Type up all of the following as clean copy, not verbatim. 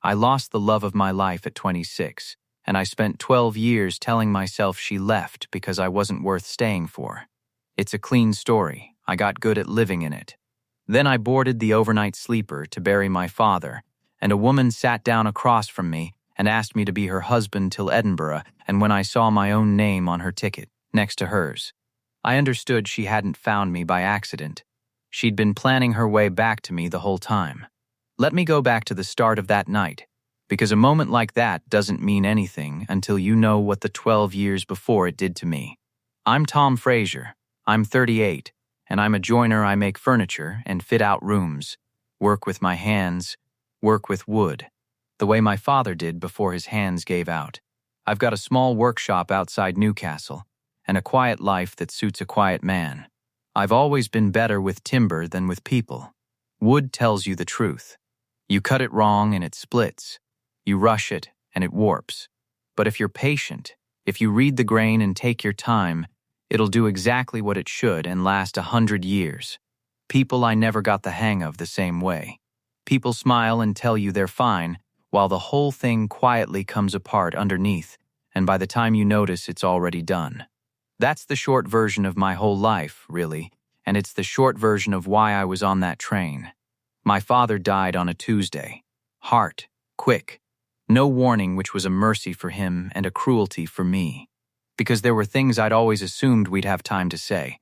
I lost the love of my life at 26, and I spent 12 years telling myself she left because I wasn't worth staying for. It's a clean story. I got good at living in it. Then I boarded the overnight sleeper to bury my father, and a woman sat down across from me and asked me to be her husband till Edinburgh, and when I saw my own name on her ticket, next to hers, I understood she hadn't found me by accident. She'd been planning her way back to me the whole time. Let me go back to the start of that night, because a moment like that doesn't mean anything until you know what the 12 years before it did to me. I'm Tom Fraser. I'm 38, and I'm a joiner. I make furniture and fit out rooms, work with my hands, work with wood, the way my father did before his hands gave out. I've got a small workshop outside Newcastle, and a quiet life that suits a quiet man. I've always been better with timber than with people. Wood tells you the truth. You cut it wrong and it splits. You rush it and it warps. But if you're patient, if you read the grain and take your time, it'll do exactly what it should and last 100 years. People I never got the hang of the same way. People smile and tell you they're fine, while the whole thing quietly comes apart underneath, and by the time you notice, it's already done. That's the short version of my whole life, really, and it's the short version of why I was on that train. My father died on a Tuesday. Heart, quick. No warning, which was a mercy for him and a cruelty for me. Because there were things I'd always assumed we'd have time to say,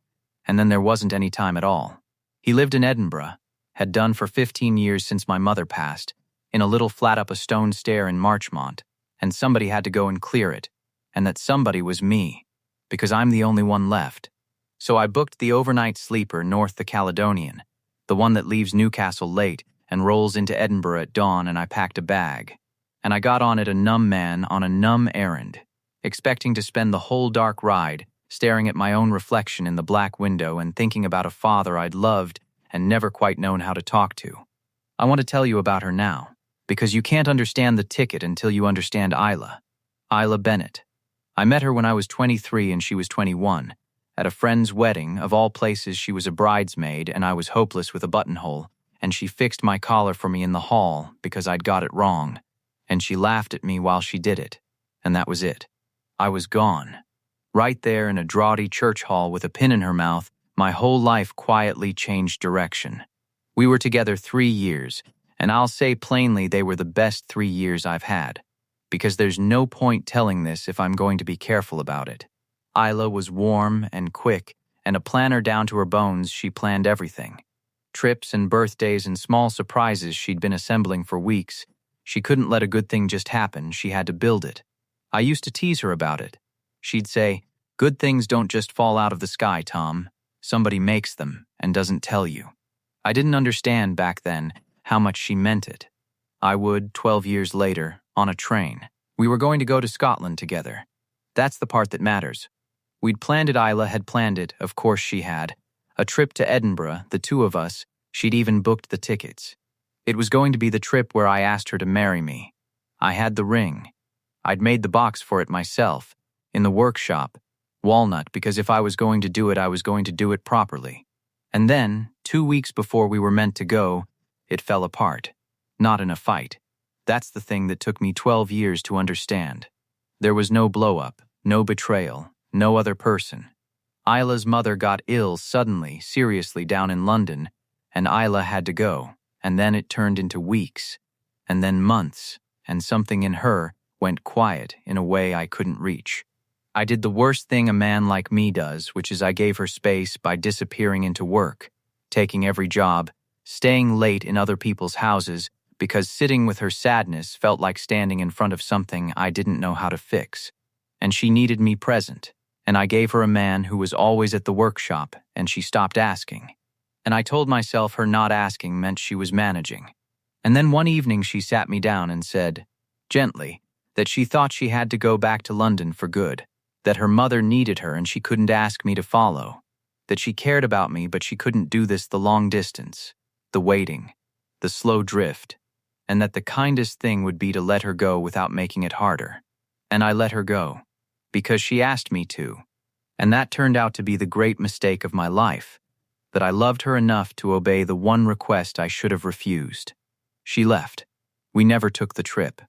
and then there wasn't any time at all. He lived in Edinburgh, had done for 15 years since my mother passed, in a little flat up a stone stair in Marchmont, and somebody had to go and clear it, and that somebody was me, because I'm the only one left. So I booked the overnight sleeper north the Caledonian, the one that leaves Newcastle late and rolls into Edinburgh at dawn, and I packed a bag. And I got on it a numb man on a numb errand, expecting to spend the whole dark ride staring at my own reflection in the black window and thinking about a father I'd loved and never quite known how to talk to. I want to tell you about her now, because you can't understand the ticket until you understand Isla. Isla Bennett. I met her when I was 23 and she was 21. At a friend's wedding, of all places, she was a bridesmaid and I was hopeless with a buttonhole, and she fixed my collar for me in the hall because I'd got it wrong, and she laughed at me while she did it, and that was it. I was gone. Right there in a draughty church hall with a pin in her mouth, my whole life quietly changed direction. We were together 3 years, and I'll say plainly they were the best 3 years I've had, because there's no point telling this if I'm going to be careful about it. Isla was warm and quick, and a planner down to her bones. She planned everything. Trips and birthdays and small surprises she'd been assembling for weeks. She couldn't let a good thing just happen. She had to build it. I used to tease her about it. She'd say, "Good things don't just fall out of the sky, Tom. Somebody makes them and doesn't tell you." I didn't understand back then how much she meant it. I would, 12 years later, on a train. We were going to go to Scotland together. That's the part that matters. We'd planned it. Isla had planned it, of course she had. A trip to Edinburgh, the two of us. She'd even booked the tickets. It was going to be the trip where I asked her to marry me. I had the ring. I'd made the box for it myself, in the workshop, walnut, because if I was going to do it, I was going to do it properly. And then, 2 weeks before we were meant to go, it fell apart. Not in a fight. That's the thing that took me 12 years to understand. There was no blow-up, no betrayal, no other person. Isla's mother got ill suddenly, seriously, down in London, and Isla had to go, and then it turned into weeks, and then months, and something in her went quiet in a way I couldn't reach. I did the worst thing a man like me does, which is I gave her space by disappearing into work, taking every job, staying late in other people's houses, because sitting with her sadness felt like standing in front of something I didn't know how to fix. And she needed me present, and I gave her a man who was always at the workshop, and she stopped asking. And I told myself her not asking meant she was managing. And then one evening she sat me down and said, gently, that she thought she had to go back to London for good, that her mother needed her and she couldn't ask me to follow, that she cared about me but she couldn't do this the long distance, the waiting, the slow drift, and that the kindest thing would be to let her go without making it harder. And I let her go, because she asked me to, and that turned out to be the great mistake of my life, that I loved her enough to obey the one request I should have refused. She left. We never took the trip.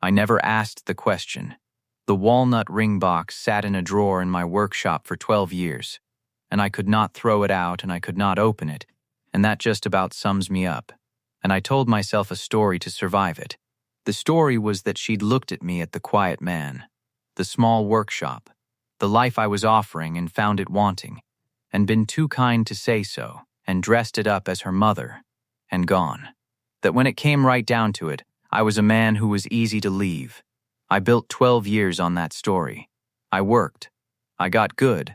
I never asked the question. The walnut ring box sat in a drawer in my workshop for 12 years, and I could not throw it out and I could not open it, and that just about sums me up. And I told myself a story to survive it. The story was that she'd looked at me at the quiet man, the small workshop, the life I was offering and found it wanting, and been too kind to say so, and dressed it up as her mother, and gone. That when it came right down to it, I was a man who was easy to leave. I built 12 years on that story. I worked. I got good,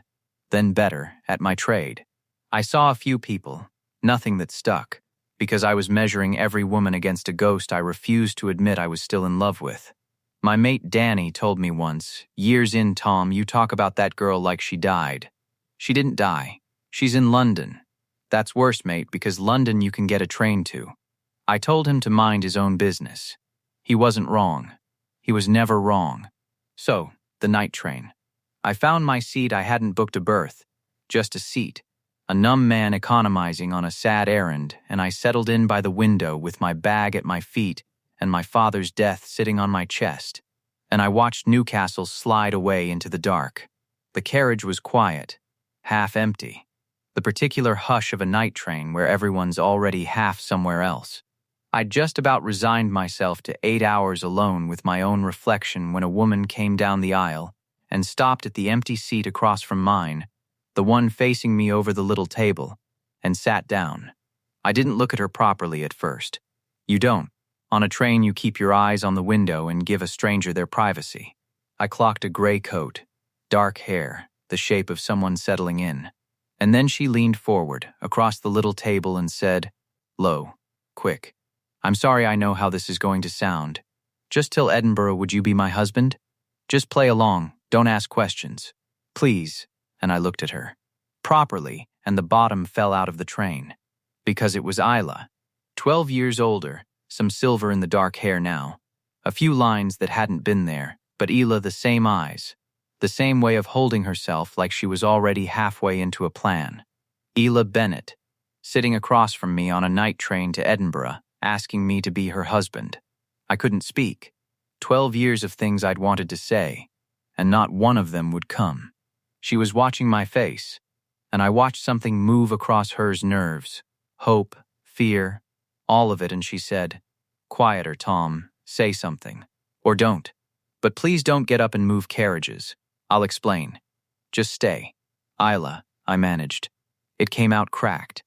then better, at my trade. I saw a few people, nothing that stuck, because I was measuring every woman against a ghost I refused to admit I was still in love with. My mate Danny told me once, "Years in, Tom, you talk about that girl like she died." She didn't die. She's in London. That's worse, mate, because London you can get a train to. I told him to mind his own business. He wasn't wrong. He was never wrong. So, the night train. I found my seat. I hadn't booked a berth, just a seat. A numb man economizing on a sad errand, and I settled in by the window with my bag at my feet and my father's death sitting on my chest. And I watched Newcastle slide away into the dark. The carriage was quiet, half empty. The particular hush of a night train where everyone's already half somewhere else. I'd just about resigned myself to 8 hours alone with my own reflection when a woman came down the aisle and stopped at the empty seat across from mine, the one facing me over the little table, and sat down. I didn't look at her properly at first. You don't. On a train, you keep your eyes on the window and give a stranger their privacy. I clocked a gray coat, dark hair, the shape of someone settling in. And then she leaned forward, across the little table and said, low, quick, "I'm sorry, I know how this is going to sound. Just till Edinburgh, would you be my husband? Just play along, don't ask questions. Please." And I looked at her. Properly, and the bottom fell out of the train. Because it was Isla. 12 years older, some silver in the dark hair now. A few lines that hadn't been there, but Isla the same eyes. The same way of holding herself like she was already halfway into a plan. Isla Bennett, sitting across from me on a night train to Edinburgh, asking me to be her husband. I couldn't speak. 12 years of things I'd wanted to say, and not one of them would come. She was watching my face, and I watched something move across hers nerves. Hope, fear, all of it, and she said, "Quieter, Tom, say something. Or don't. But please don't get up and move carriages. I'll explain. Just stay." "Isla," I managed. It came out cracked.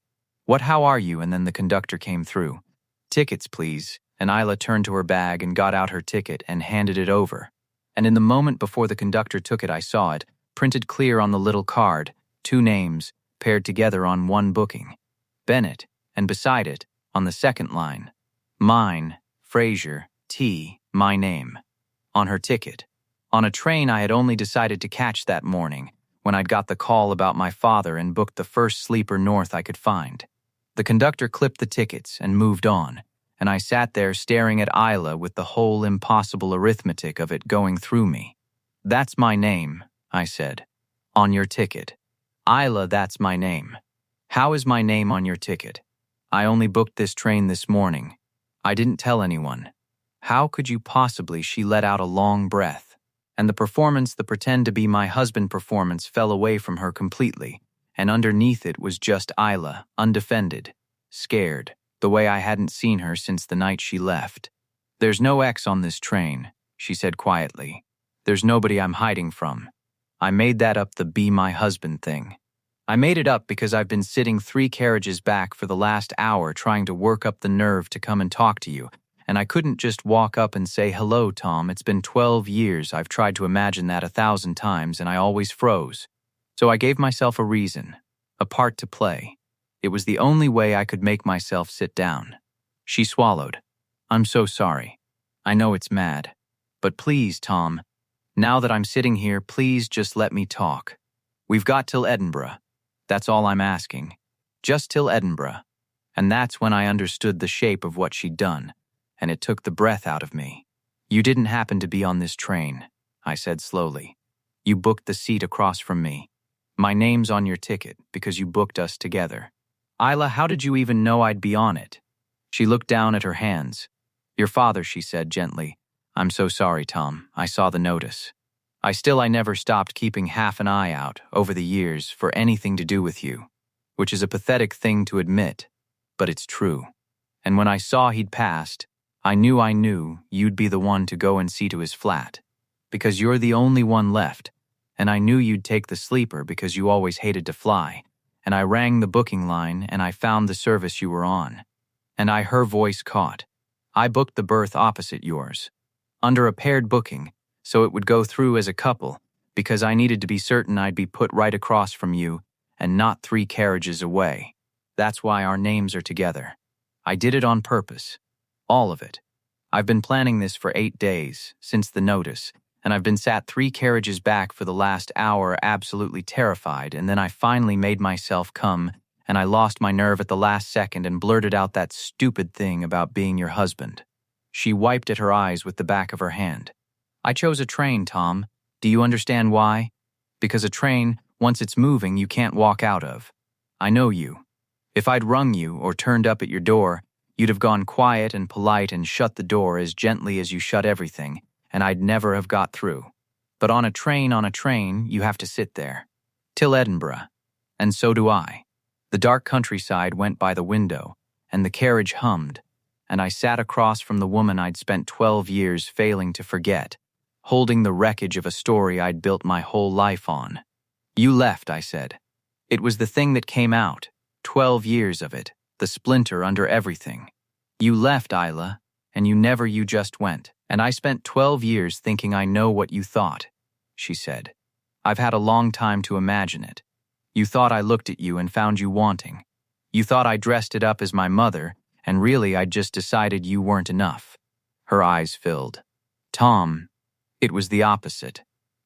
How are you?" And then the conductor came through. "Tickets, please." And Isla turned to her bag and got out her ticket and handed it over. And in the moment before the conductor took it, I saw it, printed clear on the little card, 2 names, paired together on one booking. Bennett, and beside it, on the second line, mine, Fraser, T, my name. On her ticket. On a train I had only decided to catch that morning, when I'd got the call about my father and booked the first sleeper north I could find. The conductor clipped the tickets and moved on, and I sat there staring at Isla with the whole impossible arithmetic of it going through me. "That's my name," I said. "On your ticket." "Isla, that's my name." "How is my name on your ticket?" "I only booked this train this morning. I didn't tell anyone." "How could you possibly?" She let out a long breath, and the performance, the pretend to be my husband performance, fell away from her completely, and underneath it was just Isla, undefended, scared, the way I hadn't seen her since the night she left. "There's no X on this train," she said quietly. "There's nobody I'm hiding from. I made that up, the be my husband thing. I made it up because I've been sitting 3 carriages back for the last hour trying to work up the nerve to come and talk to you, and I couldn't just walk up and say, 'Hello, Tom, it's been 12 years. I've tried to imagine that 1,000 times, and I always froze. So I gave myself a reason, a part to play. It was the only way I could make myself sit down." She swallowed. "I'm so sorry. I know it's mad. But please, Tom, now that I'm sitting here, please just let me talk. We've got till Edinburgh. That's all I'm asking. Just till Edinburgh." And that's when I understood the shape of what she'd done, and it took the breath out of me. "You didn't happen to be on this train," I said slowly. "You booked the seat across from me. My name's on your ticket because you booked us together." "Isla, how did you even know I'd be on it?" She looked down at her hands. Your father, she said gently. I'm so sorry, Tom. I saw the notice. I never stopped keeping half an eye out, over the years, for anything to do with you. Which is a pathetic thing to admit, but it's true. And when I saw he'd passed, I knew you'd be the one to go and see to his flat. Because you're the only one left, and I knew you'd take the sleeper because you always hated to fly. And I rang the booking line and I found the service you were on. And her voice caught. I booked the berth opposite yours, under a paired booking, so it would go through as a couple, because I needed to be certain I'd be put right across from you and not 3 carriages away. That's why our names are together. I did it on purpose. All of it. I've been planning this for 8 days, since the notice, and I've been sat 3 carriages back for the last hour absolutely terrified, and then I finally made myself come, and I lost my nerve at the last second and blurted out that stupid thing about being your husband. She wiped at her eyes with the back of her hand. I chose a train, Tom. Do you understand why? Because a train, once it's moving, you can't walk out of. I know you. If I'd rung you or turned up at your door, you'd have gone quiet and polite and shut the door as gently as you shut everything, and I'd never have got through. But on a train, you have to sit there. Till Edinburgh. And so do I. The dark countryside went by the window, and the carriage hummed, and I sat across from the woman I'd spent 12 years failing to forget, holding the wreckage of a story I'd built my whole life on. You left, I said. It was the thing that came out, 12 years of it, the splinter under everything. You left, Isla, and you just went. And I spent 12 years thinking I know what you thought, she said. I've had a long time to imagine it. You thought I looked at you and found you wanting. You thought I dressed it up as my mother, and really I'd just decided you weren't enough. Her eyes filled. Tom, it was the opposite.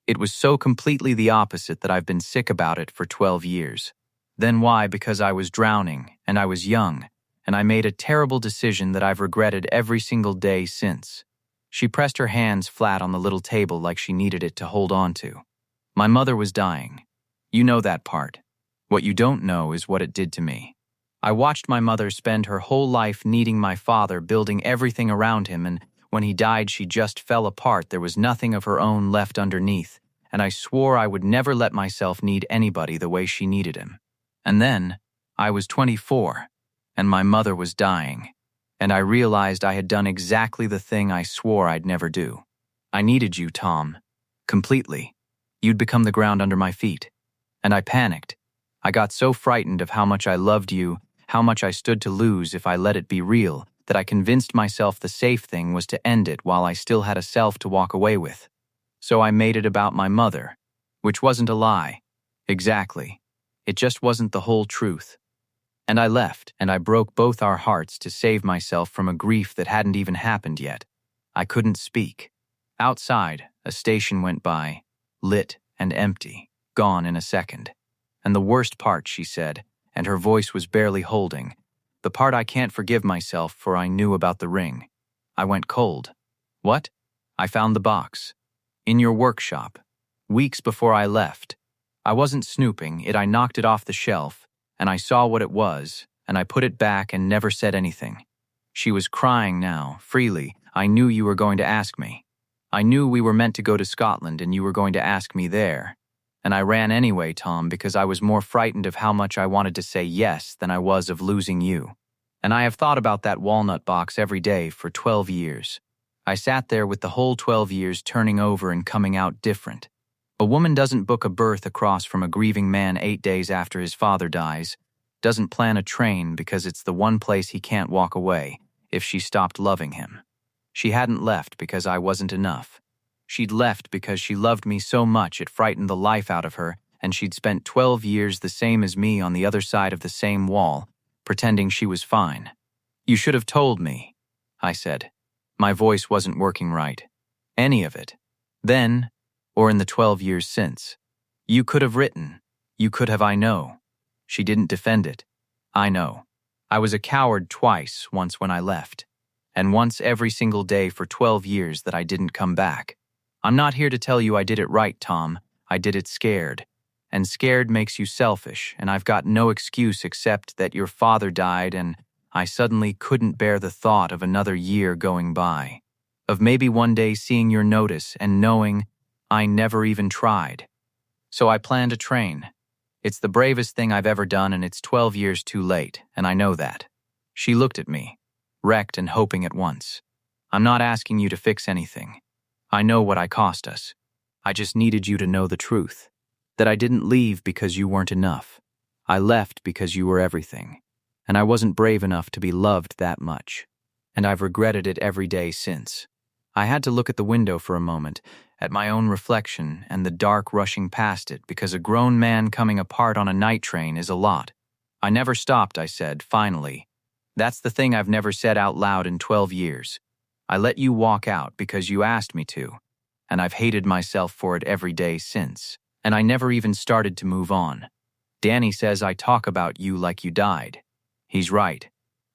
It was so completely the opposite that I've been sick about it for 12 years. Then why? Because I was drowning, and I was young, and I made a terrible decision that I've regretted every single day since. She pressed her hands flat on the little table like she needed it to hold on to. My mother was dying. You know that part. What you don't know is what it did to me. I watched my mother spend her whole life needing my father, building everything around him, and when he died she just fell apart. There was nothing of her own left underneath, and I swore I would never let myself need anybody the way she needed him. And then, I was 24, and my mother was dying. And I realized I had done exactly the thing I swore I'd never do. I needed you, Tom. Completely. You'd become the ground under my feet. And I panicked. I got so frightened of how much I loved you, how much I stood to lose if I let it be real, that I convinced myself the safe thing was to end it while I still had a self to walk away with. So I made it about my mother, which wasn't a lie. Exactly. It just wasn't the whole truth. And I left, and I broke both our hearts to save myself from a grief that hadn't even happened yet. I couldn't speak. Outside, a station went by, lit and empty, gone in a second. And the worst part, she said, and her voice was barely holding, the part I can't forgive myself for I knew about the ring. I went cold. What? I found the box. In your workshop. Weeks before I left. I wasn't snooping, I knocked it off the shelf, and I saw what it was, and I put it back and never said anything. She was crying now, freely. I knew you were going to ask me. I knew we were meant to go to Scotland and you were going to ask me there. And I ran anyway, Tom, because I was more frightened of how much I wanted to say yes than I was of losing you. And I have thought about that walnut box every day for 12 years. I sat there with the whole 12 years turning over and coming out different. A woman doesn't book a berth across from a grieving man 8 days after his father dies, doesn't plan a train because it's the one place he can't walk away if she stopped loving him. She hadn't left because I wasn't enough. She'd left because she loved me so much it frightened the life out of her, and she'd spent 12 years the same as me on the other side of the same wall, pretending she was fine. You should have told me, I said. My voice wasn't working right. Any of it. Then, or in the 12 years since. You could have written. You could have, I know. She didn't defend it. I know. I was a coward twice, once when I left. And once every single day for 12 years that I didn't come back. I'm not here to tell you I did it right, Tom. I did it scared. And scared makes you selfish, and I've got no excuse except that your father died and I suddenly couldn't bear the thought of another year going by, of maybe one day seeing your notice and knowing I never even tried. So I planned a train. It's the bravest thing I've ever done, and it's 12 years too late, and I know that. She looked at me, wrecked and hoping at once. I'm not asking you to fix anything. I know what I cost us. I just needed you to know the truth. That I didn't leave because you weren't enough. I left because you were everything. And I wasn't brave enough to be loved that much. And I've regretted it every day since. I had to look at the window for a moment, at my own reflection and the dark rushing past it, because a grown man coming apart on a night train is a lot. I never stopped, I said, finally. That's the thing I've never said out loud in 12 years. I let you walk out because you asked me to, and I've hated myself for it every day since. And I never even started to move on. Danny says I talk about you like you died. He's right.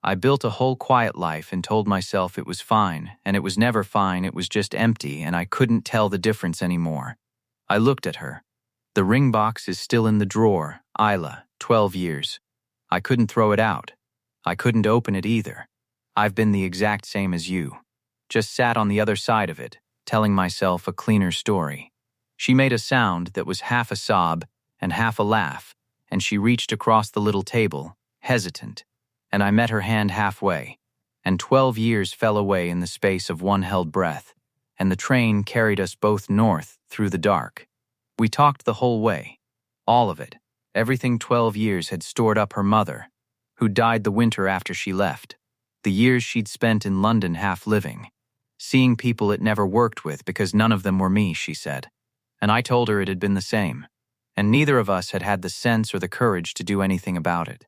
I built a whole quiet life and told myself it was fine, and it was never fine, it was just empty, and I couldn't tell the difference anymore. I looked at her. The ring box is still in the drawer, Isla, 12 years. I couldn't throw it out. I couldn't open it either. I've been the exact same as you. Just sat on the other side of it, telling myself a cleaner story. She made a sound that was half a sob and half a laugh, and she reached across the little table, hesitant, and I met her hand halfway, and 12 years fell away in the space of one held breath, and the train carried us both north through the dark. We talked the whole way, all of it, everything 12 years had stored up her mother, who died the winter after she left, the years she'd spent in London half living, seeing people it never worked with because none of them were me, she said. And I told her it had been the same, and neither of us had had the sense or the courage to do anything about it.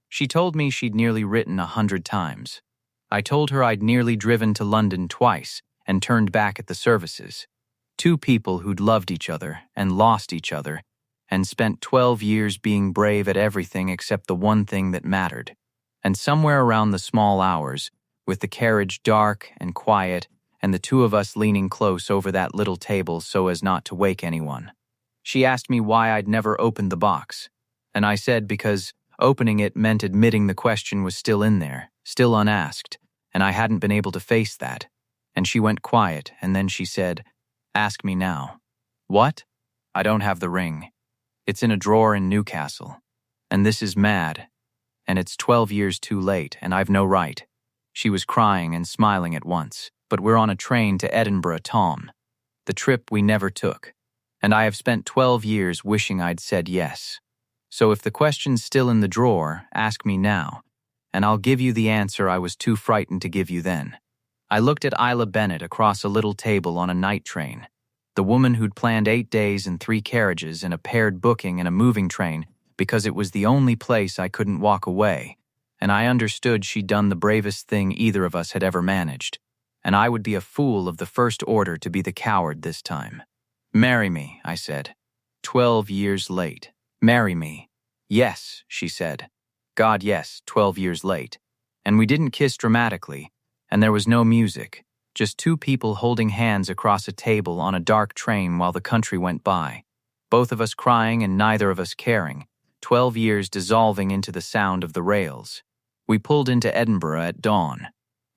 She told me she'd nearly written 100 times. I told her I'd nearly driven to London twice and turned back at the services. Two people who'd loved each other and lost each other and spent 12 years being brave at everything except the one thing that mattered. And somewhere around the small hours, with the carriage dark and quiet and the two of us leaning close over that little table so as not to wake anyone, she asked me why I'd never opened the box. And I said because opening it meant admitting the question was still in there, still unasked, and I hadn't been able to face that. And she went quiet, and then she said, "Ask me now." What? I don't have the ring. It's in a drawer in Newcastle. And this is mad. And it's 12 years too late, and I've no right. She was crying and smiling at once. But we're on a train to Edinburgh, Tom. The trip we never took. And I have spent 12 years wishing I'd said yes. So if the question's still in the drawer, ask me now, and I'll give you the answer I was too frightened to give you then. I looked at Isla Bennett across a little table on a night train, the woman who'd planned 8 days and 3 carriages and a paired booking and a moving train because it was the only place I couldn't walk away, and I understood she'd done the bravest thing either of us had ever managed, and I would be a fool of the first order to be the coward this time. "Marry me," I said. 12 years late. "Marry me." "Yes," she said. God, yes, 12 years late. And we didn't kiss dramatically, and there was no music, just two people holding hands across a table on a dark train while the country went by. Both of us crying and neither of us caring, 12 years dissolving into the sound of the rails. We pulled into Edinburgh at dawn.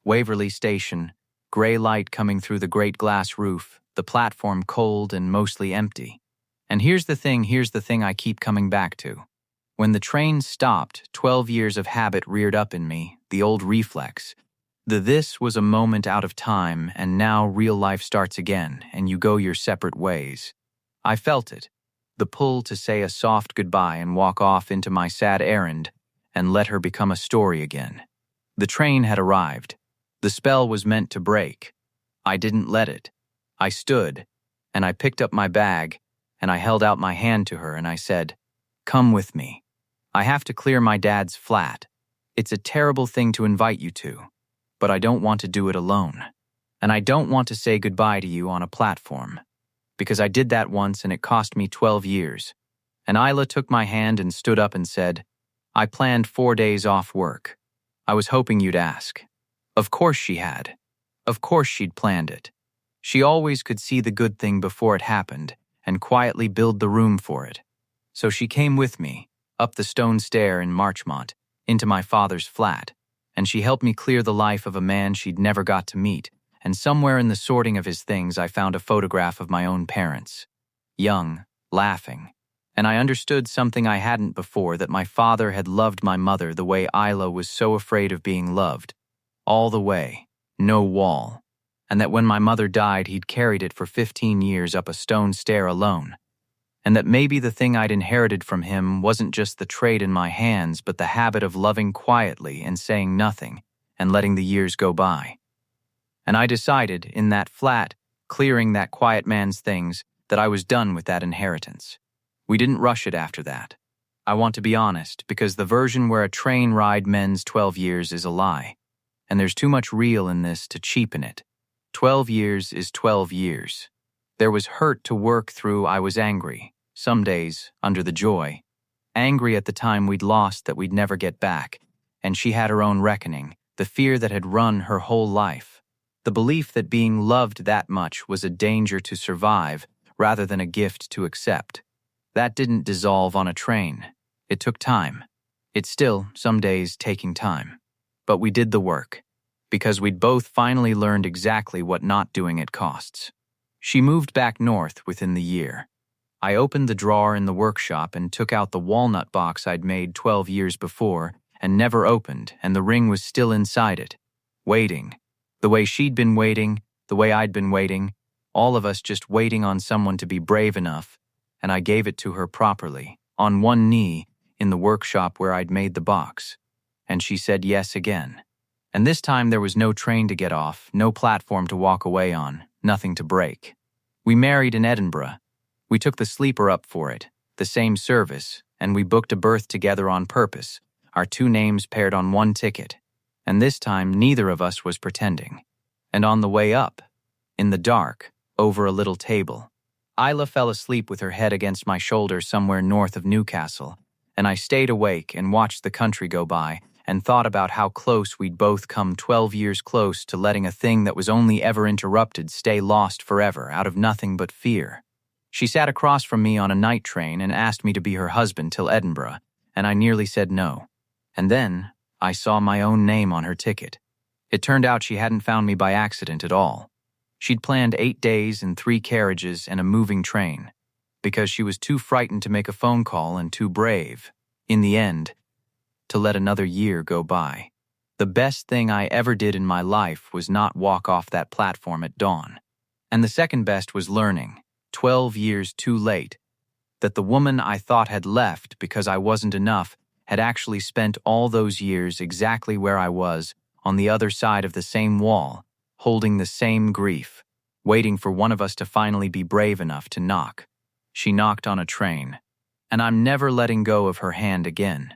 Waverley Station, gray light coming through the great glass roof, the platform cold and mostly empty. And here's the thing I keep coming back to. When the train stopped, 12 years of habit reared up in me, the old reflex. This was a moment out of time, and now real life starts again, and you go your separate ways. I felt it, the pull to say a soft goodbye and walk off into my sad errand, and let her become a story again. The train had arrived. The spell was meant to break. I didn't let it. I stood, and I picked up my bag, and I held out my hand to her, and I said, "Come with me. I have to clear my dad's flat. It's a terrible thing to invite you to, but I don't want to do it alone. And I don't want to say goodbye to you on a platform, because I did that once and it cost me 12 years. And Isla took my hand and stood up and said, "I planned 4 days off work. I was hoping you'd ask." Of course she had. Of course she'd planned it. She always could see the good thing before it happened and quietly build the room for it. So she came with me, up the stone stair in Marchmont, into my father's flat, and she helped me clear the life of a man she'd never got to meet, and somewhere in the sorting of his things I found a photograph of my own parents. Young, laughing. And I understood something I hadn't before, that my father had loved my mother the way Isla was so afraid of being loved. All the way. No wall. And that when my mother died, he'd carried it for 15 years up a stone stair alone. And that maybe the thing I'd inherited from him wasn't just the trade in my hands, but the habit of loving quietly and saying nothing, and letting the years go by. And I decided, in that flat, clearing that quiet man's things, that I was done with that inheritance. We didn't rush it after that. I want to be honest, because the version where a train ride mends 12 years is a lie. And there's too much real in this to cheapen it. 12 years is 12 years. There was hurt to work through. I was angry, some days, under the joy. Angry at the time we'd lost that we'd never get back. And she had her own reckoning, the fear that had run her whole life. The belief that being loved that much was a danger to survive rather than a gift to accept. That didn't dissolve on a train. It took time. It's still, some days, taking time. But we did the work, because we'd both finally learned exactly what not doing it costs. She moved back north within the year. I opened the drawer in the workshop and took out the walnut box I'd made 12 years before and never opened, and the ring was still inside it, waiting. The way she'd been waiting, the way I'd been waiting, all of us just waiting on someone to be brave enough. And I gave it to her properly, on one knee, in the workshop where I'd made the box. And she said yes again. And this time there was no train to get off, no platform to walk away on, nothing to break. We married in Edinburgh. We took the sleeper up for it, the same service, and we booked a berth together on purpose, our two names paired on one ticket. And this time neither of us was pretending. And on the way up, in the dark, over a little table, Isla fell asleep with her head against my shoulder somewhere north of Newcastle, and I stayed awake and watched the country go by and thought about how close we'd both come 12 years close to letting a thing that was only ever interrupted stay lost forever out of nothing but fear. She sat across from me on a night train and asked me to be her husband till Edinburgh, and I nearly said no. And then I saw my own name on her ticket. It turned out she hadn't found me by accident at all. She'd planned 8 days and 3 carriages and a moving train, because she was too frightened to make a phone call and too brave, in the end, to let another year go by. The best thing I ever did in my life was not walk off that platform at dawn. And the second best was learning, 12 years too late, that the woman I thought had left because I wasn't enough had actually spent all those years exactly where I was, on the other side of the same wall, holding the same grief, waiting for one of us to finally be brave enough to knock. She knocked on a train, and I'm never letting go of her hand again.